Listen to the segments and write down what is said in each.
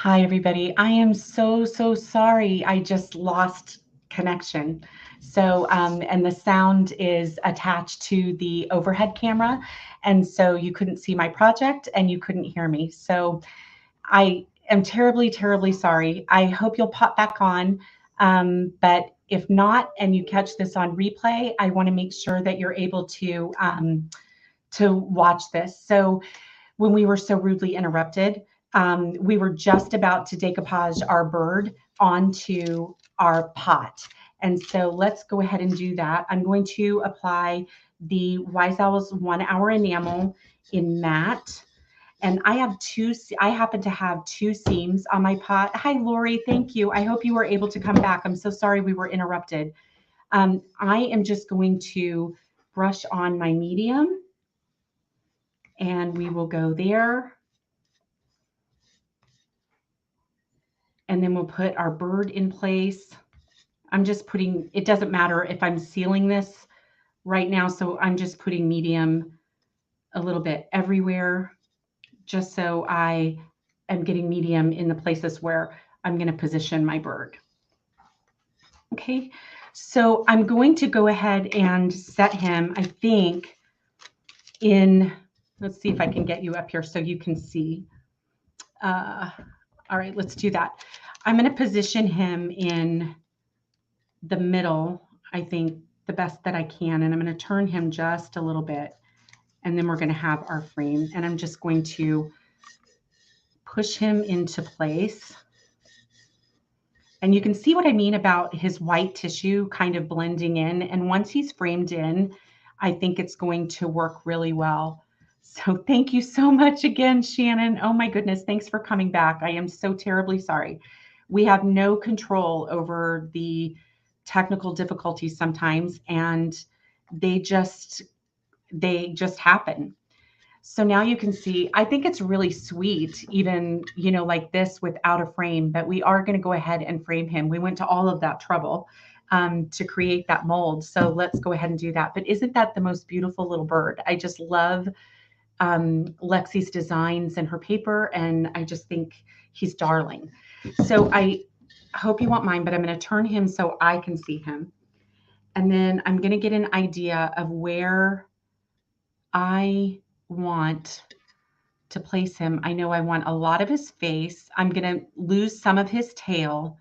Hi, everybody. I am so sorry. I just lost connection. And the sound is attached to the overhead camera. And so you couldn't see my project and you couldn't hear me. So I am terribly sorry. I hope you'll pop back on. But if not, and you catch this on replay, I want to make sure that you're able to watch this. So when we were so rudely interrupted. We were just about to decoupage our bird onto our pot. And so let's go ahead and do that. I'm going to apply the Wise Owls 1 Hour Enamel in matte. And I happen to have two seams on my pot. Hi, Lori, thank you. I hope you were able to come back. I'm so sorry we were interrupted. I am just going to brush on my medium and we will go there. And then we'll put our bird in place. I'm just putting, it doesn't matter if I'm sealing this right now, so I'm just putting medium a little bit everywhere, just so I am getting medium in the places where I'm going to position my bird. Okay, so I'm going to go ahead and set him, I think, in, let's see if I can get you up here so you can see. All right, let's do that. I'm going to position him in the middle, I think, the best that I can. And I'm going to turn him just a little bit. And then we're going to have our frame. And I'm just going to push him into place. And you can see what I mean about his white tissue kind of blending in. And once he's framed in, I think it's going to work really well. So thank you so much again, Shannon. Oh my goodness, thanks for coming back. I am so terribly sorry. We have no control over the technical difficulties sometimes, and they just happen. So now you can see, I think it's really sweet, even, like this without a frame, but we are going to go ahead and frame him. We went to all of that trouble to create that mold. So let's go ahead and do that. But isn't that the most beautiful little bird? I just love Lexi's designs and her paper, and I just think he's darling. So I hope you won't mind, but I'm going to turn him so I can see him. And then I'm going to get an idea of where I want to place him. I know I want a lot of his face. I'm going to lose some of his tail.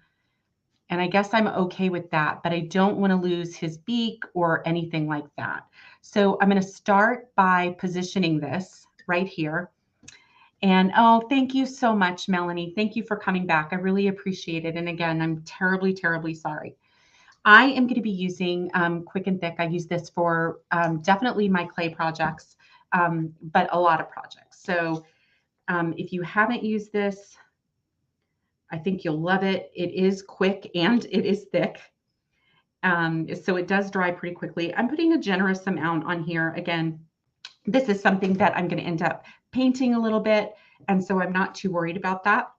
And I guess I'm okay with that, but I don't want to lose his beak or anything like that. So I'm going to start by positioning this right here. And oh, thank you so much, Melanie. Thank you for coming back. I really appreciate it. And again, I'm terribly sorry. I am going to be using Quick and Thick. I use this for definitely my clay projects, but a lot of projects. So if you haven't used this, I think you'll love it. It is quick and it is thick. So it does dry pretty quickly. I'm putting a generous amount on here. Again, this is something that I'm going to end up painting a little bit. And so I'm not too worried about that.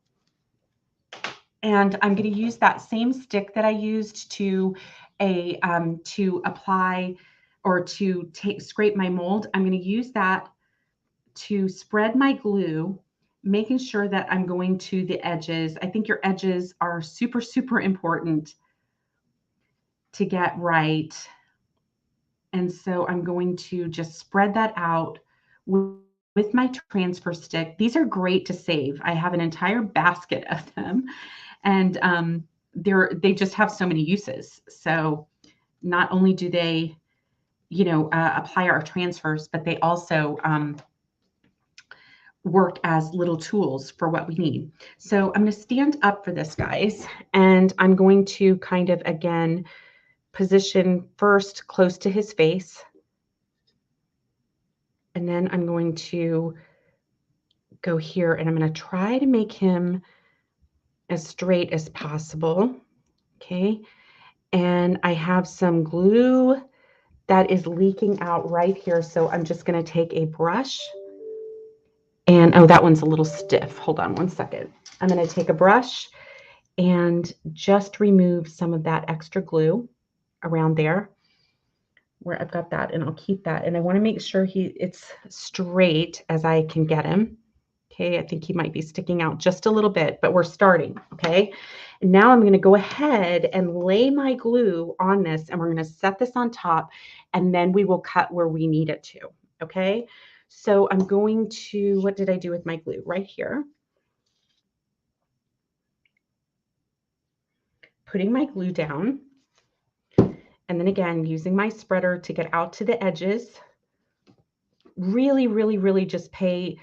And I'm going to use that same stick that I used to apply or to scrape my mold. I'm going to use that to spread my glue, making sure that I'm going to the edges. I think your edges are super important to get right. And so I'm going to just spread that out with my transfer stick. These are great to save. I have an entire basket of them, and they just have so many uses. So not only do they, apply our transfers, but they also work as little tools for what we need. So I'm going to stand up for this, guys, and I'm going to kind of, again, position first close to his face. And then I'm going to go here and I'm going to try to make him as straight as possible. Okay. And I have some glue that is leaking out right here. So I'm just going to take a brush and, oh, that one's a little stiff. Hold on one second. I'm going to take a brush and just remove some of that extra glue around there where I've got that, and I'll keep that. And I want to make sure it's straight as I can get him. Okay, I think he might be sticking out just a little bit, but we're starting, okay? And now I'm going to go ahead and lay my glue on this, and we're going to set this on top, and then we will cut where we need it to, okay? So I'm going to, what did I do with my glue? Right here. Putting my glue down, and then again, using my spreader to get out to the edges. Really, really, really just pay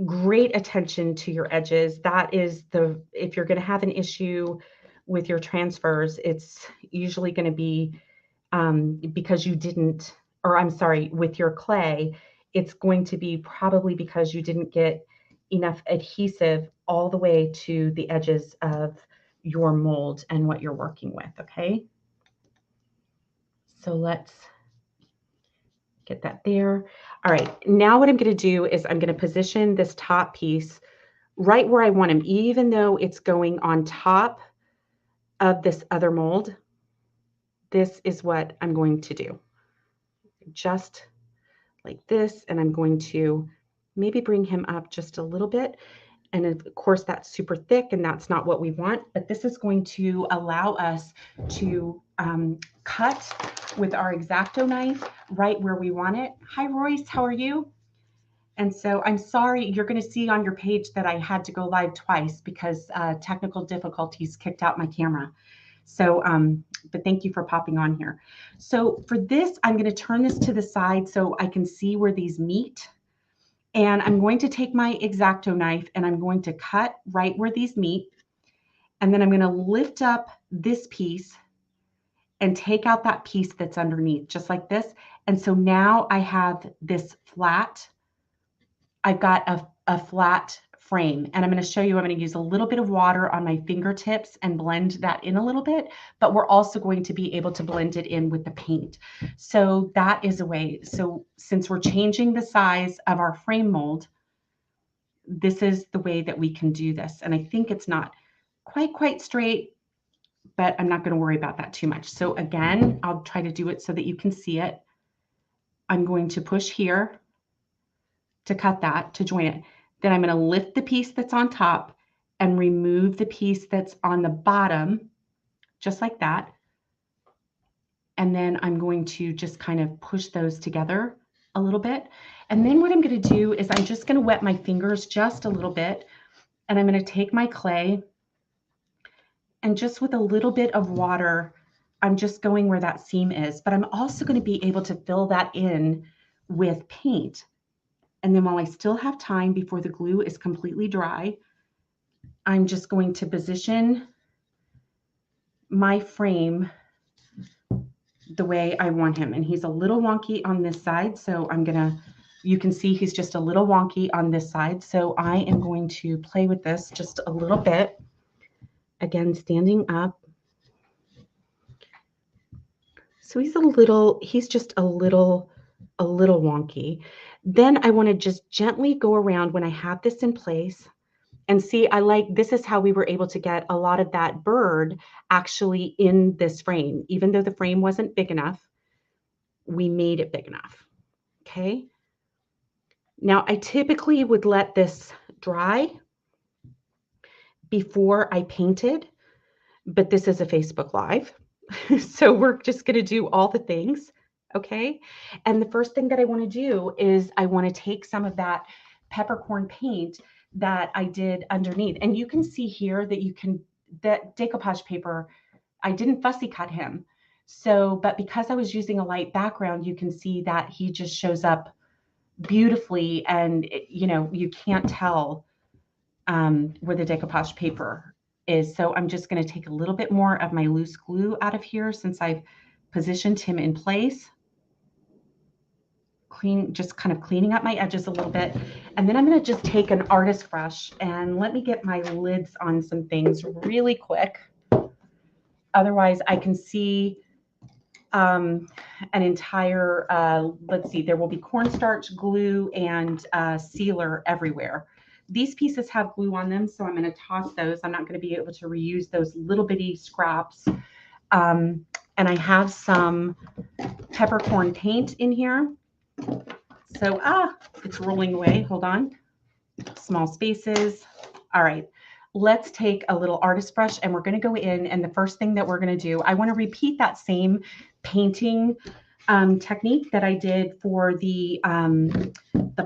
great attention to your edges. That is if you're going to have an issue with your transfers, it's usually going to be because you didn't, or I'm sorry, with your clay, it's going to be probably because you didn't get enough adhesive all the way to the edges of your mold and what you're working with, okay? So let's get that there. All right, now what I'm going to do is I'm going to position this top piece right where I want him, even though it's going on top of this other mold. This is what I'm going to do. Just like this, and I'm going to maybe bring him up just a little bit. And of course, that's super thick, and that's not what we want, but this is going to allow us to cut with our X-Acto knife right where we want it. Hi, Royce, how are you? And so I'm sorry, you're going to see on your page that I had to go live twice because technical difficulties kicked out my camera. So, but thank you for popping on here. So for this, I'm going to turn this to the side so I can see where these meet. And I'm going to take my X-Acto knife and I'm going to cut right where these meet. And then I'm going to lift up this piece and take out that piece that's underneath, just like this. And so now I have this flat, I've got a flat frame, and I'm going to show you, I'm going to use a little bit of water on my fingertips and blend that in a little bit, but we're also going to be able to blend it in with the paint. So that is a way. So since we're changing the size of our frame mold, this is the way that we can do this. And I think it's not quite straight, but I'm not going to worry about that too much. So again, I'll try to do it so that you can see it. I'm going to push here to cut that, to join it. Then I'm going to lift the piece that's on top and remove the piece that's on the bottom, just like that. And then I'm going to just kind of push those together a little bit. And then what I'm going to do is I'm just going to wet my fingers just a little bit. And I'm going to take my clay and just with a little bit of water, I'm just going where that seam is. But I'm also going to be able to fill that in with paint. And then while I still have time before the glue is completely dry, I'm just going to position my frame the way I want him. And he's a little wonky on this side. So you can see he's just a little wonky on this side. So I am going to play with this just a little bit. Again, standing up. So he's just a little wonky. Then I want to just gently go around when I have this in place and see, this is how we were able to get a lot of that bird actually in this frame. Even though the frame wasn't big enough, we made it big enough. Okay. Now I typically would let this dry before I painted, but this is a Facebook Live. So we're just going to do all the things. Okay. And the first thing that I want to do is I want to take some of that peppercorn paint that I did underneath. And you can see here that decoupage paper, I didn't fussy cut him. So, but because I was using a light background, you can see that he just shows up beautifully. And, you can't tell where the decoupage paper is. So I'm just going to take a little bit more of my loose glue out of here since I've positioned him in place. Just kind of cleaning up my edges a little bit. And then I'm going to just take an artist brush and let me get my lids on some things really quick. Otherwise I can see an entire, let's see, there will be cornstarch, glue, and sealer everywhere. These pieces have glue on them, so I'm going to toss those. I'm not going to be able to reuse those little bitty scraps. And I have some peppercorn paint in here. So, it's rolling away. Hold on. small spaces. All right, let's take a little artist brush and we're going to go in, and the first thing that we're going to do, I want to repeat that same painting technique that I did for the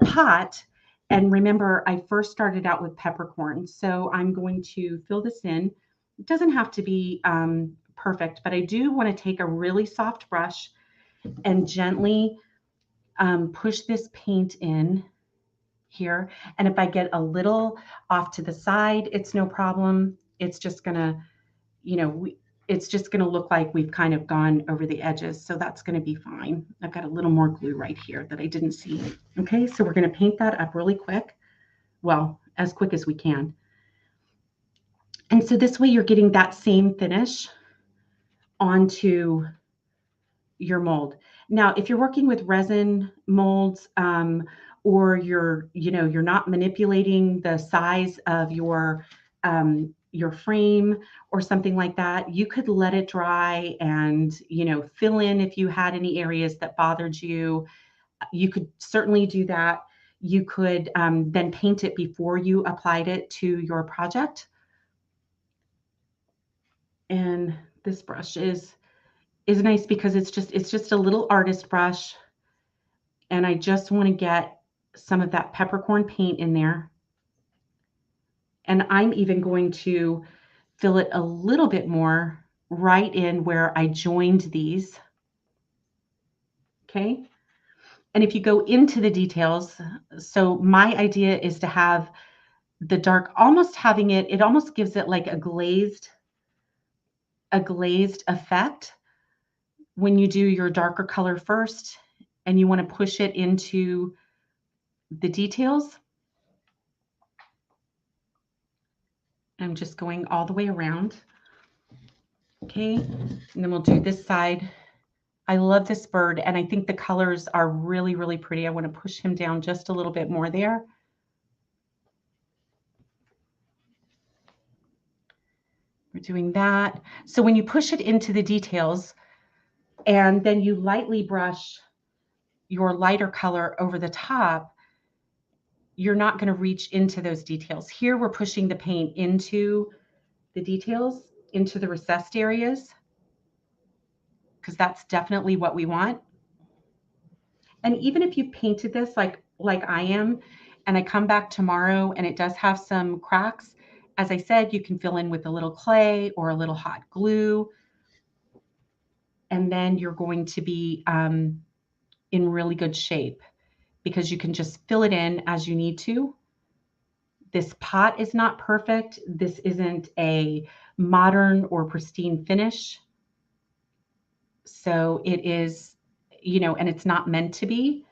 pot. And remember, I first started out with peppercorn. So I'm going to fill this in. It doesn't have to be perfect, but I do want to take a really soft brush and gently push this paint in here. And if I get a little off to the side, it's no problem. It's just gonna, it's just gonna look like we've kind of gone over the edges. So that's gonna be fine. I've got a little more glue right here that I didn't see. Okay, so we're gonna paint that up really quick. Well, as quick as we can. And so this way you're getting that same finish onto your mold. Now, if you're working with resin molds, or you're not manipulating the size of your frame or something like that, you could let it dry and, fill in if you had any areas that bothered you. You could certainly do that. You could then paint it before you applied it to your project. And this brush is nice because it's just a little artist brush. And I just want to get some of that peppercorn paint in there. And I'm even going to fill it a little bit more right in where I joined these. Okay. And if you go into the details, so my idea is to have the dark, almost having it almost gives it like a glazed effect when you do your darker color first and you want to push it into the details. I'm just going all the way around. Okay, and then we'll do this side. I love this bird, and I think the colors are really, really pretty. I want to push him down just a little bit more there. We're doing that. So when you push it into the details, and then you lightly brush your lighter color over the top, you're not going to reach into those details. Here we're pushing the paint into the details, into the recessed areas, because that's definitely what we want. And even if you painted this like I am, and I come back tomorrow and it does have some cracks, as I said, you can fill in with a little clay or a little hot glue. And then you're going to be in really good shape because you can just fill it in as you need to. This pot is not perfect. This isn't a modern or pristine finish. So it is, and it's not meant to be.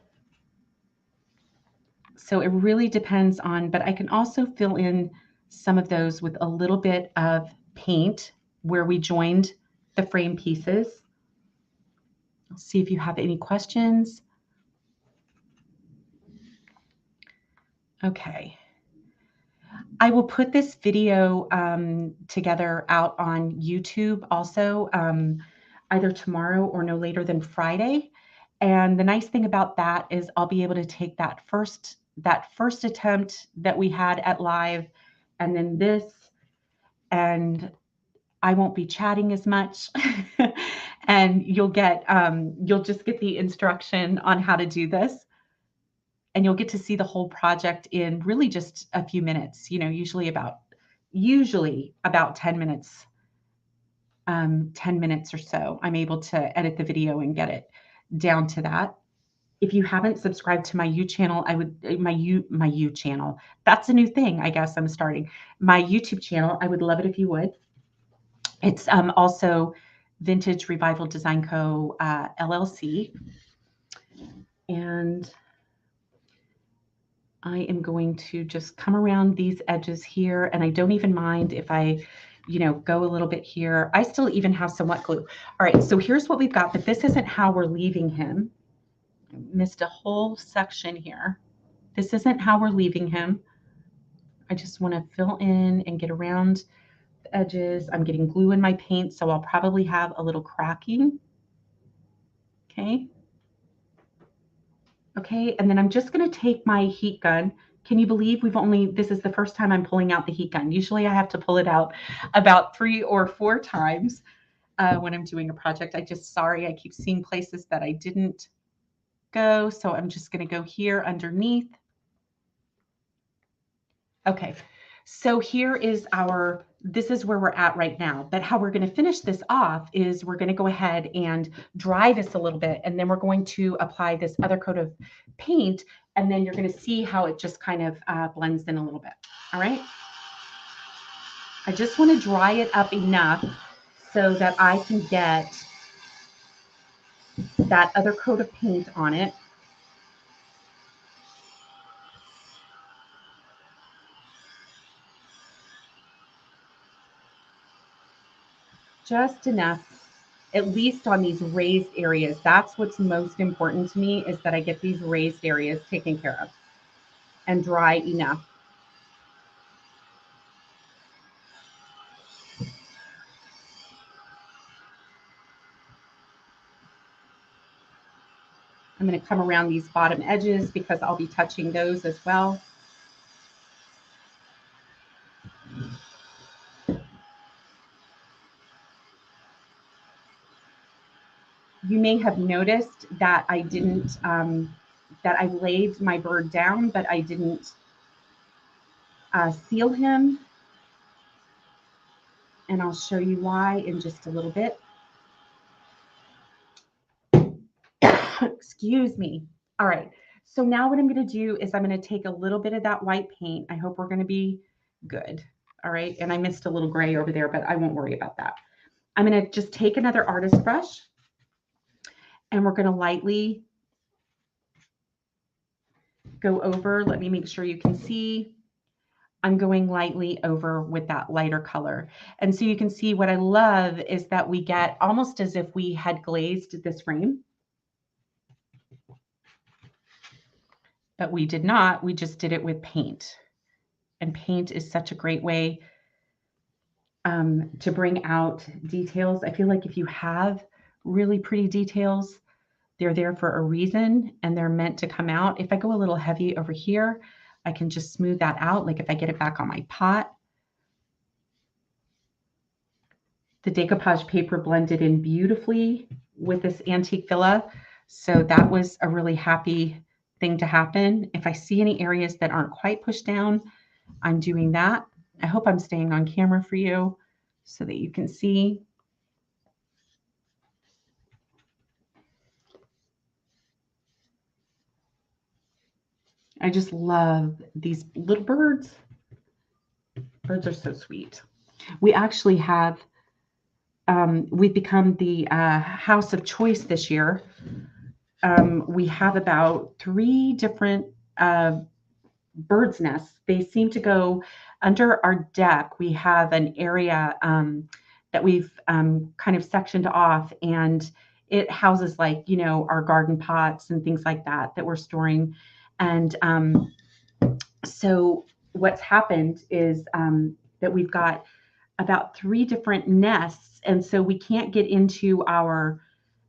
So it really depends on, but I can also fill in some of those with a little bit of paint where we joined the frame pieces. I'll see if you have any questions. Okay. I will put this video together out on YouTube also, either tomorrow or no later than Friday. And the nice thing about that is I'll be able to take that first attempt that we had at live, and then this, and I won't be chatting as much. And you'll just get the instruction on how to do this. And you'll get to see the whole project in really just a few minutes, usually about 10 minutes, 10 minutes or so. I'm able to edit the video and get it down to that. If you haven't subscribed to my channel, my channel. That's a new thing, I guess I'm starting. My YouTube channel, I would love it if you would. It's also Vintage Revival Design Co. LLC. And I am going to just come around these edges here, and I don't even mind if I, go a little bit here. I still even have some wet glue. All right, so here's what we've got, but this isn't how we're leaving him. I missed a whole section here. This isn't how we're leaving him. I just want to fill in and get around the edges. I'm getting glue in my paint, so I'll probably have a little cracking. Okay. Okay, and then I'm just going to take my heat gun Can you believe this is the first time I'm pulling out the heat gun. Usually I have to pull it out about 3 or 4 times when I'm doing a project. I keep seeing places that I didn't go. So I'm just going to go here underneath. Okay. So this is where we're at right now. But how we're going to finish this off is we're going to go ahead and dry this a little bit. And then we're going to apply this other coat of paint. And then you're going to see how it just kind of blends in a little bit. All right. I just want to dry it up enough so that I can get that other coat of paint on it. Just enough, at least on these raised areas. That's what's most important to me, is that I get these raised areas taken care of and dry enough. I'm going to come around these bottom edges because I'll be touching those as well. You may have noticed that I didn't, that I laid my bird down, but I didn't seal him. And I'll show you why in just a little bit. Excuse me. All right. So now what I'm going to do is I'm going to take a little bit of that white paint. I hope we're going to be good. All right. And I missed a little gray over there, but I won't worry about that. I'm going to just take another artist brush and we're going to lightly go over. Let me make sure you can see. I'm going lightly over with that lighter color. And so you can see what I love is that we get almost as if we had glazed this frame. But we did not. We just did it with paint. And paint is such a great way to bring out details. I feel like if you have really pretty details, they're there for a reason and they're meant to come out. If I go a little heavy over here, I can just smooth that out. Like if I get it back on my pot. The decoupage paper blended in beautifully with this antique villa. So that was a really happy thing to happen. If I see any areas that aren't quite pushed down, I'm doing that. I hope I'm staying on camera for you so that you can see. I just love these little birds. Birds are so sweet. We actually have, we've become the house of choice this year. We have about 3 different bird's nests. They seem to go under our deck. We have an area that we've kind of sectioned off, and it houses like, you know, our garden pots and things like that we're storing. And so what's happened is that we've got about 3 different nests. And so we can't get into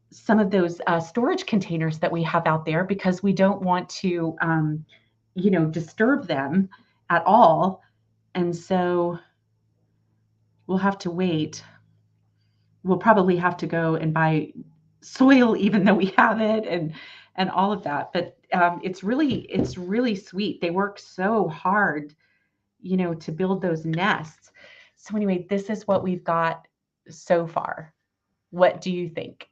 some of those storage containers that we have out there because we don't want to, you know, disturb them at all. And so we'll have to wait. We'll probably have to go and buy soil, even though we have it, and all of that. But it's really sweet. They work so hard, you know, to build those nests. So anyway, this is what we've got so far. What do you think?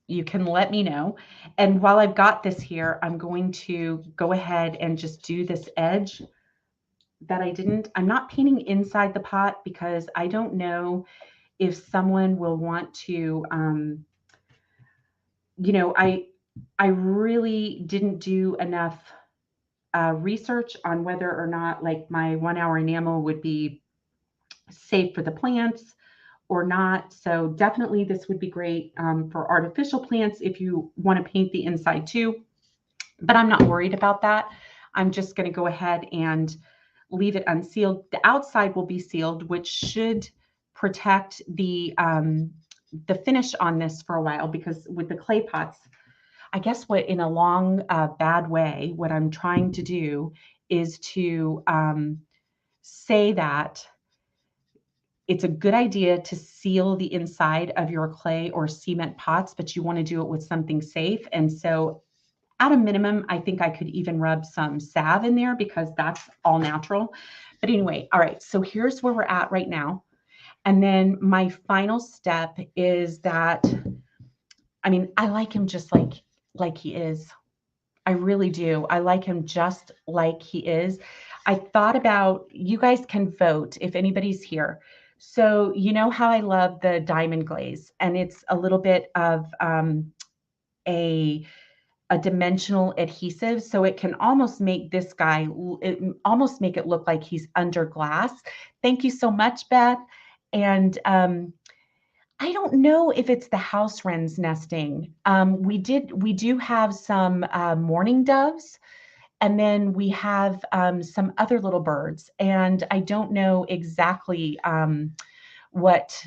You can let me know. And while I've got this here, I'm going to go ahead and just do this edge that I'm not painting inside the pot because I don't know if someone will want to, you know, I really didn't do enough research on whether or not like my 1 hour enamel would be safe for the plants or not. So definitely this would be great for artificial plants if you want to paint the inside too. But I'm not worried about that. I'm just going to go ahead and leave it unsealed. The outside will be sealed, which should protect the finish on this for a while, because with the clay pots, I guess what in a long, bad way, what I'm trying to do is to say that it's a good idea to seal the inside of your clay or cement pots, but you want to do it with something safe. And so at a minimum, I think I could even rub some salve in there because that's all natural. But anyway, all right, so here's where we're at right now. And then my final step is that, I mean, I like him just like he is. I really do. I like him just like he is. I thought about, you guys can vote if anybody's here. So you know how I love the diamond glaze, and it's a little bit of a a dimensional adhesive, so it can almost make this guy, almost make it look like he's under glass. Thank you so much, Beth. And I don't know if it's the house wrens nesting. We do have some mourning doves, and then we have some other little birds, and I don't know exactly what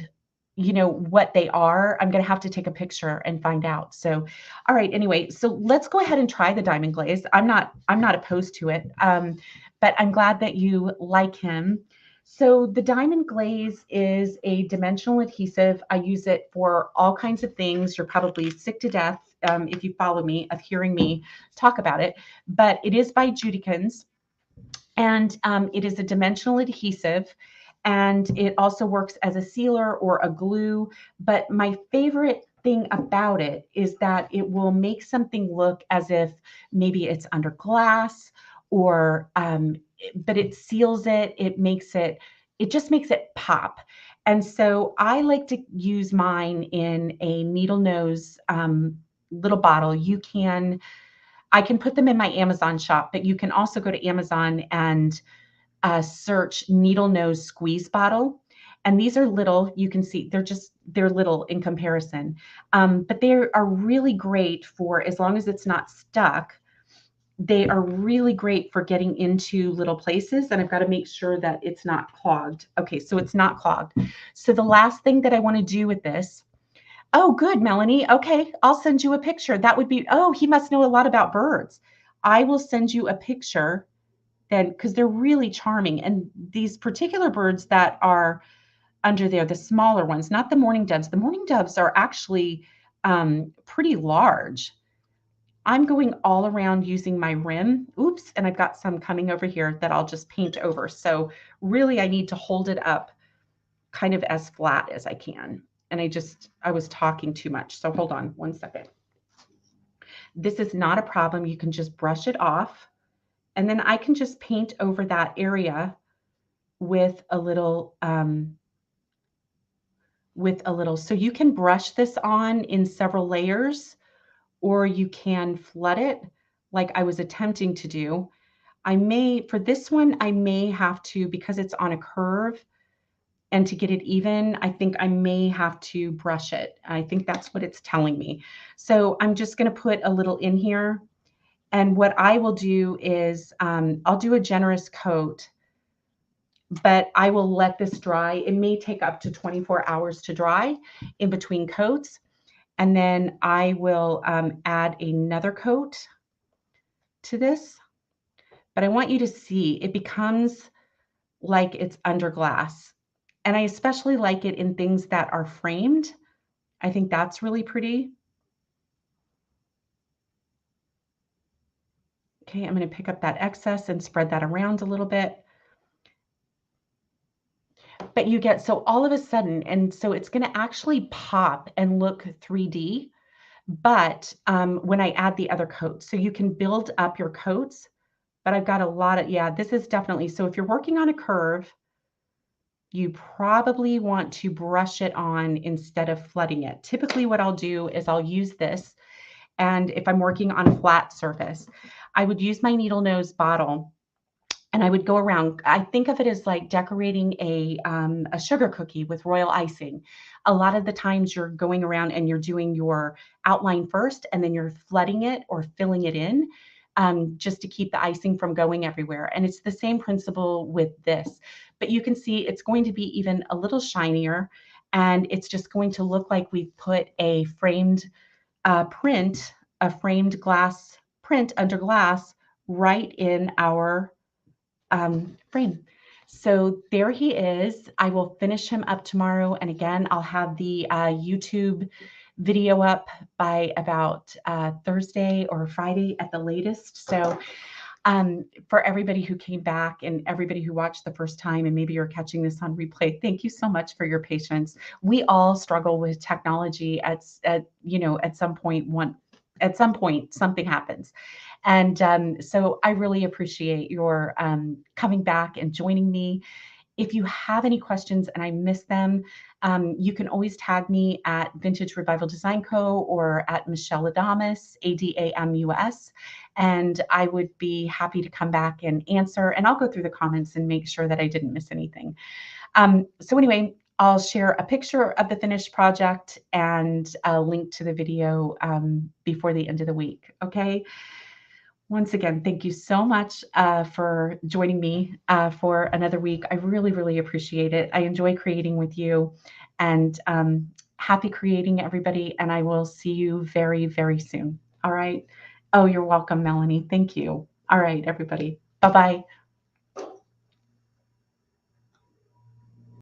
what they are. I'm going to have to take a picture and find out. So, all right. Anyway, so let's go ahead and try the diamond glaze. I'm not opposed to it, but I'm glad that you like him. So the diamond glaze is a dimensional adhesive. I use it for all kinds of things. You're probably sick to death if you follow me of hearing me talk about it, but it is by Judikins, and it is a dimensional adhesive, and it also works as a sealer or a glue. But my favorite thing about it is that it will make something look as if maybe it's under glass, or but it seals it. It just makes it pop. And so I like to use mine in a needle nose little bottle. I can put them in my Amazon shop, but you can also go to Amazon and search needle nose squeeze bottle. And these are little, you can see they're little in comparison. But they are really great for, as long as it's not stuck, they are really great for getting into little places. And I've got to make sure that it's not clogged. Okay, so it's not clogged. So the last thing that I want to do with this, oh, good, Melanie. Okay, I'll send you a picture. That would be, oh, he must know a lot about birds. I will send you a picture then, because they're really charming. And these particular birds that are under there, the smaller ones, not the mourning doves. The mourning doves are actually pretty large. I'm going all around using my rim. Oops, and I've got some coming over here that I'll just paint over. So really, I need to hold it up kind of as flat as I can. And I was talking too much. So hold on one second. This is not a problem. You can just brush it off. And then I can just paint over that area with a little, so you can brush this on in several layers, or you can flood it like I was attempting to do. For this one, I may have to, because it's on a curve, and to get it even, I think I may have to brush it. I think that's what it's telling me. So I'm just going to put a little in here. And what I will do is I'll do a generous coat, but I will let this dry. It may take up to 24 hours to dry in between coats. And then I will add another coat to this. But I want you to see it becomes like it's under glass. And I especially like it in things that are framed. I think that's really pretty. Okay, I'm going to pick up that excess and spread that around a little bit. But you get, so all of a sudden, and so it's going to actually pop and look 3D, but when I add the other coats, so you can build up your coats, but I've got a lot of, yeah, this is definitely, so if you're working on a curve, you probably want to brush it on instead of flooding it. Typically what I'll do is I'll use this, and if I'm working on a flat surface, I would use my needle nose bottle, and I would go around. I think of it as like decorating a sugar cookie with royal icing. A lot of the times you're going around and you're doing your outline first, and then you're flooding it or filling it in just to keep the icing from going everywhere. And it's the same principle with this. But you can see it's going to be even a little shinier, and it's just going to look like we've put a framed print a framed glass print under glass right in our frame. So there he is. I will finish him up tomorrow. And again, I'll have the YouTube video up by about Thursday or Friday at the latest. So for everybody who came back and everybody who watched the first time, and maybe you're catching this on replay, thank you so much for your patience. We all struggle with technology at some point something happens. And so I really appreciate your coming back and joining me. If you have any questions and I miss them, you can always tag me at Vintage Revival Design Co. or at Michelle Adamus, Adamus, and I would be happy to come back and answer. And I'll go through the comments and make sure that I didn't miss anything. So anyway, I'll share a picture of the finished project and a link to the video before the end of the week. Okay. Once again, thank you so much for joining me for another week. I really, really appreciate it. I enjoy creating with you, and happy creating, everybody. And I will see you very, very soon. All right. Oh, you're welcome, Melanie. Thank you. All right, everybody. Bye-bye.